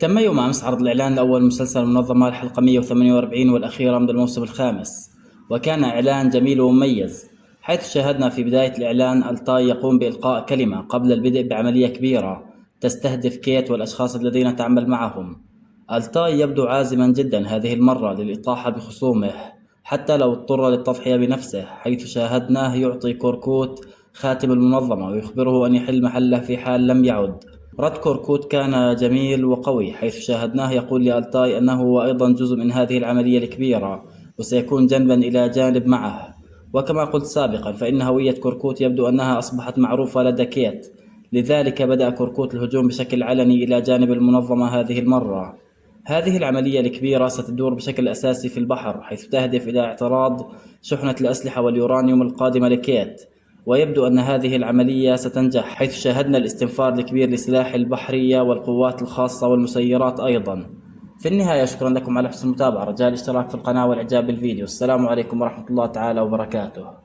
تم يوم أمس عرض الإعلان الأول مسلسل المنظمة الحلقة 148 والأخيرة من الموسم الخامس، وكان إعلان جميل ومميز، حيث شاهدنا في بداية الإعلان ألتاي يقوم بإلقاء كلمة قبل البدء بعملية كبيرة تستهدف كيت والأشخاص الذين تعمل معهم. ألتاي يبدو عازما جدا هذه المرة للإطاحة بخصومه حتى لو اضطر للتضحية بنفسه، حيث شاهدناه يعطي كوركوت خاتم المنظمة ويخبره أن يحل محله في حال لم يعد. رد كوركوت كان جميل وقوي، حيث شاهدناه يقول لألتاي أنه هو أيضا جزء من هذه العملية الكبيرة وسيكون جنبا إلى جانب معه. وكما قلت سابقا فإن هوية كوركوت يبدو أنها أصبحت معروفة لدى كيت، لذلك بدأ كوركوت الهجوم بشكل علني إلى جانب المنظمة هذه المرة. هذه العملية الكبيرة ستدور بشكل أساسي في البحر، حيث تهدف إلى اعتراض شحنة الأسلحة واليورانيوم القادمة لكيت، ويبدو أن هذه العملية ستنجح، حيث شاهدنا الاستنفار الكبير لسلاح البحرية والقوات الخاصة والمسيرات أيضا. في النهاية شكرا لكم على حسن المتابعة، رجاء الاشتراك في القناة والإعجاب بالفيديو. السلام عليكم ورحمة الله تعالى وبركاته.